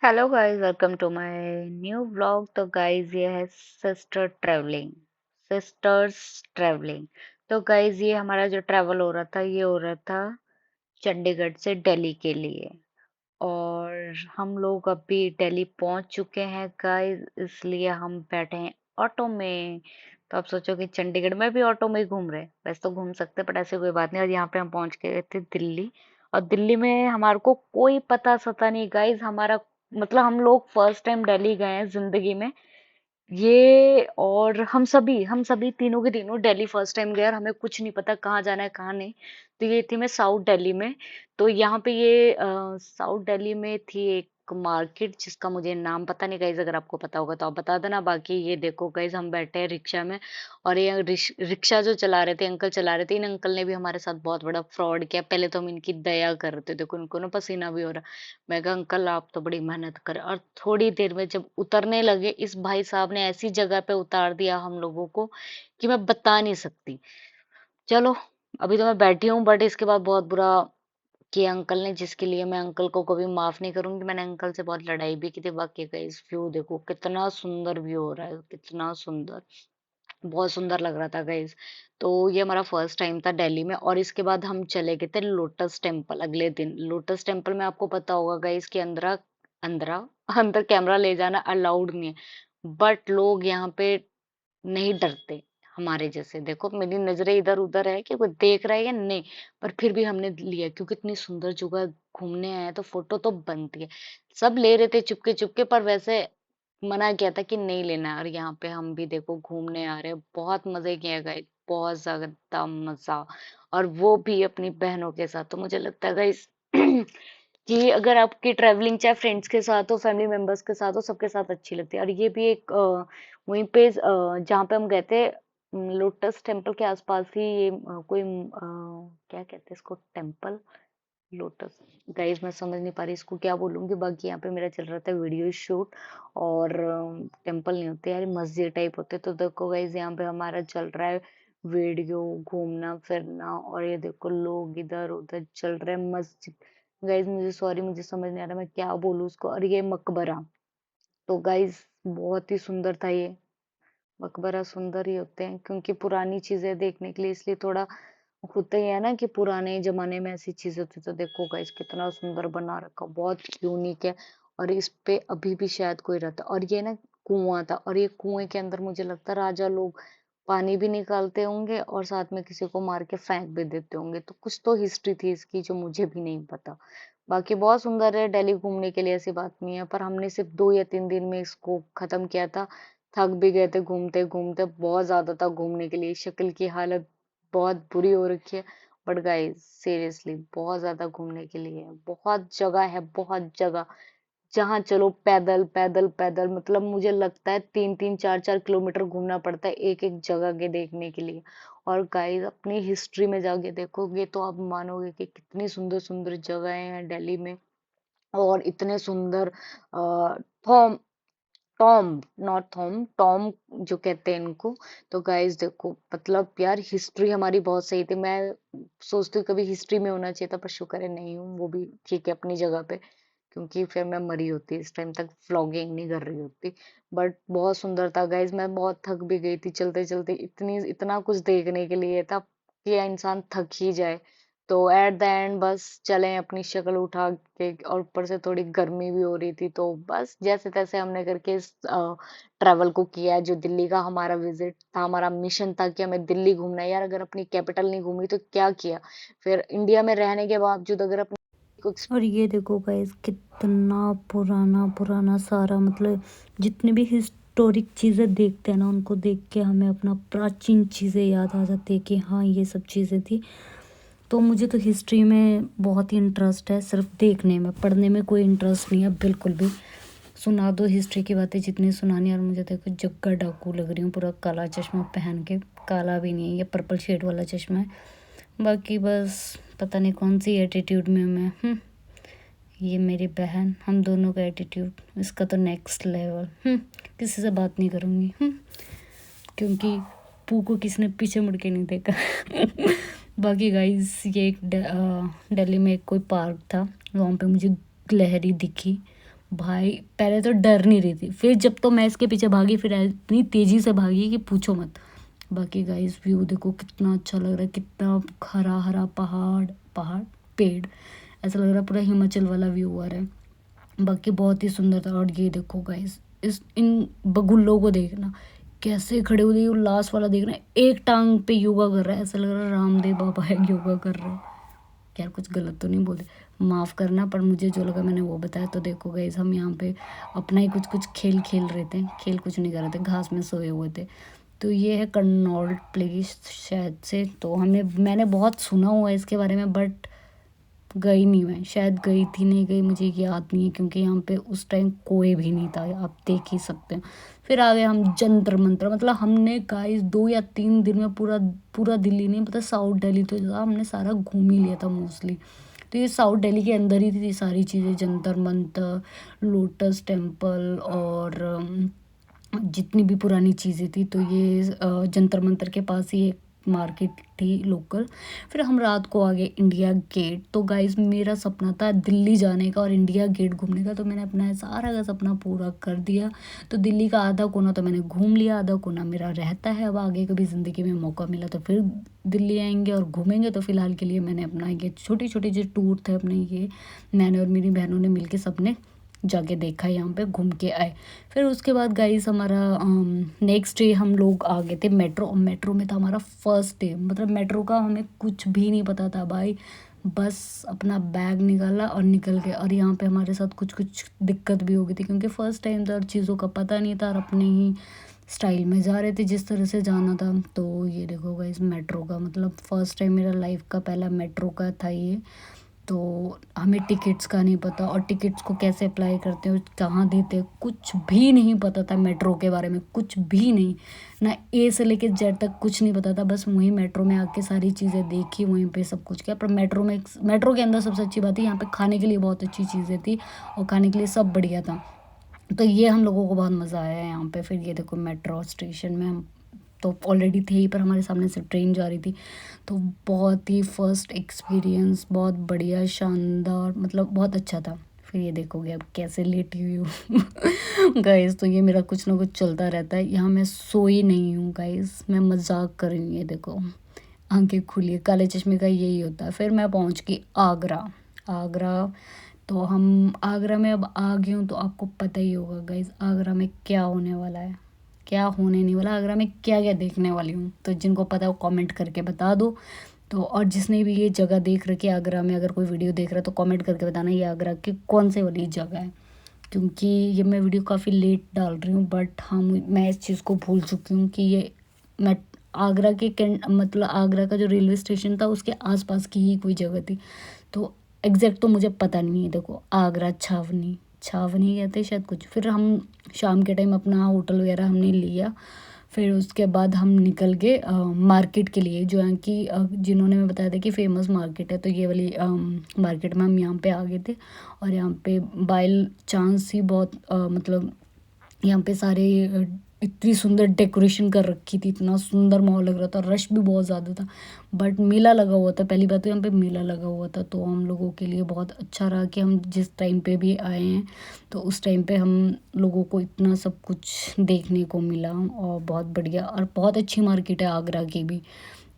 Hello guys, welcome to my new vlog. तो guys, ये है सिस्टर्स ट्रैवलिंग। तो गाइस, ये हमारा जो ट्रैवल हो रहा था, ये हो रहा था चंडीगढ़ से दिल्ली के लिए। और हम लोग अभी दिल्ली पहुंच चुके हैं गाइस, इसलिए हम बैठे हैं ऑटो में। तो आप सोचो कि चंडीगढ़ में भी ऑटो में ही घूम रहे हैं, वैसे तो घूम सकते बट ऐसे कोई बात नहीं। और यहाँ पे हम पहुंच गए थे दिल्ली। और दिल्ली में हमारे को कोई पता सता नहीं गाइस। हमारा मतलब हम लोग फर्स्ट टाइम दिल्ली गए हैं जिंदगी में। ये और हम सभी तीनों के तीनों दिल्ली फर्स्ट टाइम गए और हमें कुछ नहीं पता कहाँ जाना है कहाँ नहीं। तो ये थी मैं साउथ दिल्ली में। तो यहाँ पे ये साउथ दिल्ली में थी एक मार्केट जिसका मुझे नाम पता नहीं गाइज, अगर आपको पता होगा तो आप बता देना। बाकी ये देखो गाइज, हम बैठे हैं रिक्शा में। और ये रिक्शा जो चला रहे थे, अंकल चला रहे थे। इन अंकल ने भी हमारे साथ बहुत बड़ा फ्रॉड किया। पहले तो हम इनकी दया कर रहे थे, देखो इनको ना पसीना भी हो रहा। मैं कहा अंकल आप तो बड़ी मेहनत कर। और थोड़ी देर में जब उतरने लगे, इस भाई साहब ने ऐसी जगह पे उतार दिया हम लोगों को कि मैं बता नहीं सकती। चलो, अभी तो मैं बैठी हूँ बट इसके बाद बहुत बुरा किया अंकल ने, जिसके लिए मैं अंकल को कभी माफ नहीं करूंगी। मैंने अंकल से बहुत लड़ाई भी की थी। बाकी का इस व्यू देखो, कितना सुंदर व्यू हो रहा है, कितना सुंदर। बहुत सुंदर लग रहा था गाइज। तो ये हमारा फर्स्ट टाइम था दिल्ली में। और इसके बाद हम चले गए थे लोटस टेम्पल अगले दिन। लोटस टेम्पल में आपको पता होगा गाइज कि अंदर अंदर अंदर कैमरा ले जाना अलाउड नहीं है। बट लोग यहाँ पे नहीं डरते हमारे जैसे। देखो मेरी नजरें इधर उधर है कि कोई देख रहा है या नहीं, पर फिर भी हमने लिया क्योंकि इतनी सुंदर जगह घूमने आए हैं, तो फोटो तो बनती है। सब ले रहे थे चुपके चुपके, पर वैसे मना किया था कि नहीं लेना है। और यहाँ पे हम भी देखो घूमने आ रहे हैं, बहुत मजे किए गए, बहुत ज्यादा मजा। और वो भी अपनी बहनों के साथ। तो मुझे लगता है गाइस कि अगर आपकी ट्रैवलिंग चाहे फ्रेंड्स के साथ हो, फैमिली मेंबर्स के साथ हो, सबके साथ अच्छी लगती है। और ये भी एक वहीं पे जहाँ पे हम गए थे, लोटस टेम्पल के आसपास ही ये कोई क्या कहते हैं इसको, टेम्पल लोटस। गाइस मैं समझ नहीं पा रही इसको क्या बोलूंगी। बाकी यहाँ पे मेरा चल रहा था वीडियो शूट। और टेम्पल नहीं होते यार, मस्जिद टाइप होते। तो देखो गाइस, यहाँ पे हमारा चल रहा है वीडियो, घूमना फिरना। और ये देखो लोग इधर उधर चल रहे हैं, मस्जिद। गाइस मुझे सॉरी, मुझे समझ नहीं आ रहा मैं क्या बोलूँ उसको। और ये मकबरा, तो गाइस बहुत ही सुंदर था ये मकबरा। सुंदर ही होते हैं क्योंकि पुरानी चीजें देखने के लिए, इसलिए थोड़ा होता ही है ना कि पुराने जमाने में ऐसी चीजें होती। तो देखो गाइस कितना सुंदर बना रखा, बहुत यूनिक है। और इस पे अभी भी शायद कोई रहता। और ये ना कुआं था, और ये कुएं के अंदर मुझे लगता है राजा लोग पानी भी निकालते होंगे और साथ में किसी को मार के फेंक भी देते होंगे। तो कुछ तो हिस्ट्री थी इसकी जो मुझे भी नहीं पता। बाकी बहुत सुंदर है दिल्ली घूमने के लिए, ऐसी बात नहीं है। पर हमने सिर्फ 2 या 3 दिन में इसको खत्म किया था। थक भी गए थे घूमते घूमते, बहुत ज्यादा था घूमने के लिए। शक्ल की हालत बहुत बुरी हो रखी है। बट गाइस सीरियसली बहुत ज्यादा घूमने के लिए है, बहुत जगह है, बहुत जगह। जहाँ चलो पैदल पैदल पैदल, मतलब मुझे लगता है 3-3 4-4 किलोमीटर घूमना पड़ता है एक एक जगह के देखने के लिए। और गाइस अपनी हिस्ट्री में जाके देखोगे तो आप मानोगे कि कितनी सुंदर सुंदर जगहें हैं दिल्ली में। और इतने सुंदर थॉम टॉम नॉट थॉम टॉम जो कहते हैं इनको। तो गाइस देखो, मतलब यार हिस्ट्री हमारी बहुत सही थी। मैं सोचती हूँ कभी हिस्ट्री में होना चाहिए था, पर शुक्र है नहीं हूँ। वो भी ठीक है अपनी जगह पे, क्योंकि फिर मैं मरी होती इस टाइम तक, व्लॉगिंग नहीं कर रही होती। बट बहुत सुंदर था गाइज। मैं बहुत थक भी गई थी चलते चलते, इतनी इतना कुछ देखने के लिए था कि इंसान थक ही जाए। तो एट द एंड बस चले अपनी शक्ल उठा के। और ऊपर से थोड़ी गर्मी भी हो रही थी, तो बस जैसे तैसे हमने करके इस ट्रैवल को किया है। जो दिल्ली का हमारा विजिट था, हमारा मिशन था कि हमें दिल्ली घूमना है। यार अगर अपनी कैपिटल नहीं घूमी तो क्या किया। फिर इंडिया में रहने के बावजूद अगर अपनी को और ये देखो गाइस कितना पुराना पुराना सारा, मतलब जितनी भी हिस्टोरिक चीज़ें देखते हैं ना, उनको देख के हमें अपना प्राचीन चीज़ें याद आ जाती है कि हाँ ये सब चीज़ें थी। तो मुझे तो हिस्ट्री में बहुत ही इंटरेस्ट है, सिर्फ देखने में, पढ़ने में कोई इंटरेस्ट नहीं है बिल्कुल भी। सुना दो हिस्ट्री की बातें जितनी सुनानी। और मुझे देखो जग्गा डाकू लग रही हूँ पूरा काला चश्मा पहन के। काला भी नहीं है, ये पर्पल शेड वाला चश्मा है। बाकी बस पता नहीं कौन सी एटीट्यूड में मैं ये मेरी बहन, हम दोनों का एटीट्यूड, इसका तो नेक्स्ट लेवल। किसी से बात नहीं करूँगी क्योंकि पू को किसी ने पीछे मुड़ के नहीं देखा। बाकी गाइस ये एक दिल्ली में एक कोई पार्क था, वहाँ पे मुझे गिलहरी दिखी। भाई पहले तो डर नहीं रही थी, फिर जब तो मैं इसके पीछे भागी फिर इतनी तेज़ी से भागी कि पूछो मत। बाकी गाइस व्यू देखो कितना अच्छा लग रहा है, कितना हरा हरा पहाड़ पहाड़ पेड़, ऐसा लग रहा है पूरा हिमाचल वाला व्यू आ रहा है। बाकी बहुत ही सुंदर था। और ये देखो गाइस, इस इन बगुल्लों को देखना कैसे खड़े हुए, लास्ट वाला देखना एक टांग पे योगा कर रहा है, ऐसा लग रहा है रामदेव बाबा है योगा कर रहे हैं। यार कुछ गलत तो नहीं बोले, माफ़ करना, पर मुझे जो लगा मैंने वो बताया। तो देखो गाइस हम यहाँ पे अपना ही कुछ कुछ खेल खेल रहे थे, खेल कुछ नहीं कर रहे थे, घास में सोए हुए थे। तो ये है कन्नौल प्लेस शायद से, तो मैंने बहुत सुना हुआ है इसके बारे में, बट गई नहीं मैं, शायद गई थी नहीं गई मुझे याद नहीं है, क्योंकि यहाँ पे उस टाइम कोई भी नहीं था, आप देख ही सकते हैं। फिर आ गए हम जंतर मंतर, मतलब हमने गाइस 2 या 3 दिन में पूरा पूरा दिल्ली नहीं पता, साउथ दिल्ली तो हमने सारा घूम ही लिया था मोस्टली। तो ये साउथ दिल्ली के अंदर ही थी सारी चीज़ें, जंतर मंतर, लोटस टेम्पल, और जितनी भी पुरानी चीज़ें थी। तो ये जंतर मंतर के पास ही एक मार्केट थी लोकल। फिर हम रात को आ गए इंडिया गेट। तो गाइस मेरा सपना था दिल्ली जाने का और इंडिया गेट घूमने का, तो मैंने अपना सारा का सपना पूरा कर दिया। तो दिल्ली का आधा कोना तो मैंने घूम लिया, आधा कोना मेरा रहता है। अब आगे कभी ज़िंदगी में मौका मिला तो फिर दिल्ली आएंगे और घूमेंगे। तो फ़िलहाल के लिए मैंने अपना ये छोटी छोटी जो टूर थे अपने, ये मैंने और मेरी बहनों ने मिलके सबने जाके देखा, यहाँ पे घूम के आए। फिर उसके बाद गाइस हमारा नेक्स्ट डे हम लोग आ गए थे मेट्रो। मेट्रो में था हमारा फर्स्ट डे, मतलब मेट्रो का हमें कुछ भी नहीं पता था भाई, बस अपना बैग निकाला और निकल गए। और यहाँ पे हमारे साथ कुछ कुछ दिक्कत भी हो गई थी, क्योंकि फ़र्स्ट टाइम था और चीज़ों का पता नहीं था, और अपने ही स्टाइल में जा रहे थे जिस तरह से जाना था। तो ये देखो गाइस मेट्रो का, मतलब फ़र्स्ट टाइम मेरा लाइफ का पहला मेट्रो का था ये। तो हमें टिकट्स का नहीं पता, और टिकट्स को कैसे अप्लाई करते हैं, कहाँ देते हैं, कुछ भी नहीं पता था मेट्रो के बारे में, कुछ भी नहीं, ना ए से लेके जेड तक कुछ नहीं पता था। बस वहीं मेट्रो में आके सारी चीज़ें देखी, वहीं पे सब कुछ किया। पर मेट्रो के अंदर सबसे अच्छी बात है यहाँ पे खाने के लिए बहुत अच्छी चीज़ें थी, और खाने के लिए सब बढ़िया था। तो ये हम लोगों को बहुत मज़ा आया यहाँ पे। फिर ये देखो मेट्रो स्टेशन में हम तो ऑलरेडी थे ही, पर हमारे सामने से ट्रेन जा रही थी। तो बहुत ही फर्स्ट एक्सपीरियंस बहुत बढ़िया शानदार, मतलब बहुत अच्छा था। फिर ये देखोगे अब कैसे लेटी हुई हूँ गाइस, तो ये मेरा कुछ ना कुछ चलता रहता है। यहाँ मैं सोई नहीं हूँ गाइस, मैं मजाक कर रही हूँ। ये देखो आंखें खुली, काले चश्मे का यही होता है। फिर मैं पहुँच गई आगरा। आगरा, तो हम आगरा में अब आ गई हूँ, तो आपको पता ही होगा गाइस आगरा में क्या होने वाला है, क्या होने नहीं वाला, आगरा में क्या क्या देखने वाली हूँ। तो जिनको पता है वो कमेंट करके बता दो। तो और जिसने भी ये जगह देख रखी है आगरा में, अगर कोई वीडियो देख रहा है तो कमेंट करके बताना ये आगरा की कौन से वाली जगह है, क्योंकि ये मैं वीडियो काफ़ी लेट डाल रही हूँ। बट हाँ मैं इस चीज़ को भूल चुकी हूँ कि ये मैं आगरा के मतलब आगरा का जो रेलवे स्टेशन था उसके आसपास की ही कोई जगह थी। तो एग्जैक्ट तो मुझे पता नहीं है। देखो आगरा छावनी, छावनी कहते शायद कुछ। फिर हम शाम के टाइम अपना होटल वगैरह हमने लिया। फिर उसके बाद हम निकल गए मार्केट के लिए, जो यहाँ की जिन्होंने मैं बताया था कि फ़ेमस मार्केट है। तो ये वाली मार्केट में हम यहाँ पे आ गए थे। और यहाँ पे बाय चांस ही बहुत मतलब यहाँ पे सारे इतनी सुंदर डेकोरेशन कर रखी थी, इतना सुंदर माहौल लग रहा था, रश भी बहुत ज़्यादा था। बट मेला लगा हुआ था, पहली बात तो यहाँ पे मेला लगा हुआ था, तो हम लोगों के लिए बहुत अच्छा रहा कि हम जिस टाइम पे भी आए हैं तो उस टाइम पे हम लोगों को इतना सब कुछ देखने को मिला। और बहुत बढ़िया और बहुत अच्छी मार्केट है आगरा की भी।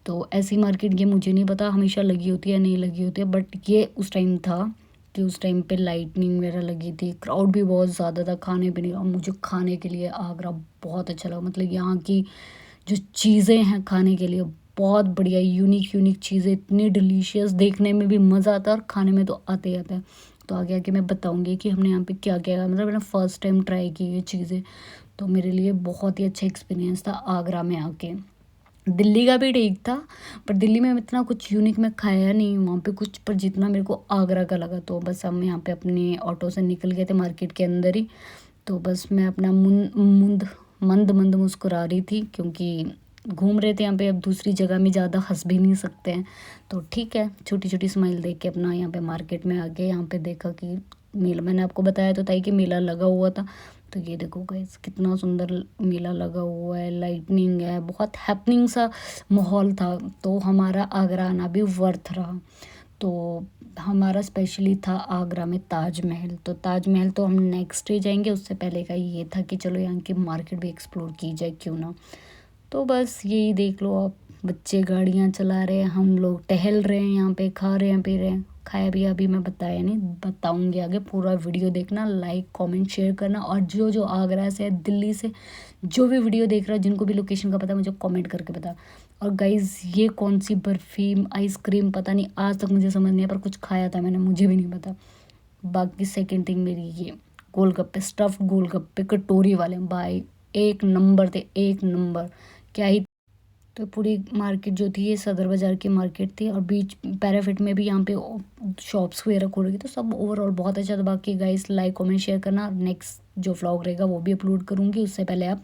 तो ऐसी मार्केट ये मुझे नहीं पता हमेशा लगी होती है या नहीं लगी होती है, बट ये उस टाइम था कि उस टाइम पे लाइटनिंग वगैरह लगी थी, क्राउड भी बहुत ज़्यादा था। खाने पीने और मुझे खाने के लिए आगरा बहुत अच्छा लगा, मतलब यहाँ की जो चीज़ें हैं खाने के लिए बहुत बढ़िया, यूनिक यूनिक चीज़ें, इतनी डिलीशियस, देखने में भी मज़ा आता है और खाने में तो आते ही आता है। तो आगे आगे मैं बताऊँगी कि हमने यहाँ पे क्या क्या, मतलब मैंने फ़र्स्ट टाइम ट्राई की ये चीज़ें। तो मेरे लिए बहुत ही अच्छा एक्सपीरियंस था आगरा में आके। दिल्ली का भी ठीक था, पर दिल्ली में इतना कुछ यूनिक मैं खाया नहीं वहाँ पे कुछ, पर जितना मेरे को आगरा का लगा। तो बस हम यहाँ पे अपने ऑटो से निकल गए थे मार्केट के अंदर ही। तो बस मैं अपना मंद मंद मुस्कुरा रही थी, क्योंकि घूम रहे थे यहाँ पे, अब दूसरी जगह में ज़्यादा हंस भी नहीं सकते हैं। तो ठीक है, छोटी छोटी स्माइल देख के अपना यहाँ पे मार्केट में आ गए। यहाँ पे देखा कि मेला, मैंने आपको बताया तो था कि मेला लगा हुआ था। तो ये देखो गाइस कितना सुंदर मेला लगा हुआ है, लाइटनिंग है, बहुत हैपनिंग सा माहौल था। तो हमारा आगरा आना भी वर्थ रहा। तो हमारा स्पेशली था आगरा में ताजमहल। तो ताजमहल तो हम नेक्स्ट डे जाएंगे, उससे पहले का ये था कि चलो यहाँ की मार्केट भी एक्सप्लोर की जाए, क्यों ना। तो बस यही देख लो आप, बच्चे गाड़ियाँ चला रहे हैं, हम लोग टहल रहे हैं यहाँ पे, खा रहे हैं पी रहे हैं। खाया भी अभी मैं बताया नहीं, बताऊंगी आगे। पूरा वीडियो देखना, लाइक कमेंट शेयर करना, और जो जो आगरा से दिल्ली से जो भी वीडियो देख रहा है, जिनको भी लोकेशन का पता है, मुझे कमेंट करके बता। और गाइज़ ये कौन सी बर्फ़ी आइसक्रीम पता नहीं, आज तक मुझे समझ नहीं आया, पर कुछ खाया था मैंने, मुझे भी नहीं पता। बाकी सेकंड थिंग मेरी ये गोलगप्पे, स्टफ्ड गोलगप्पे कटोरी वाले, भाई एक नंबर थे, एक नंबर। क्या ही। तो पूरी मार्केट जो थी ये सदर बाज़ार की मार्केट थी, और बीच पैराफिट में भी यहाँ पे शॉप्स वगैरह खोल रही थी। तो सब ओवरऑल बहुत अच्छा था। बाकी गाइस लाइक कमेंट शेयर करना, नेक्स्ट जो व्लॉग रहेगा वो भी अपलोड करूँगी, उससे पहले आप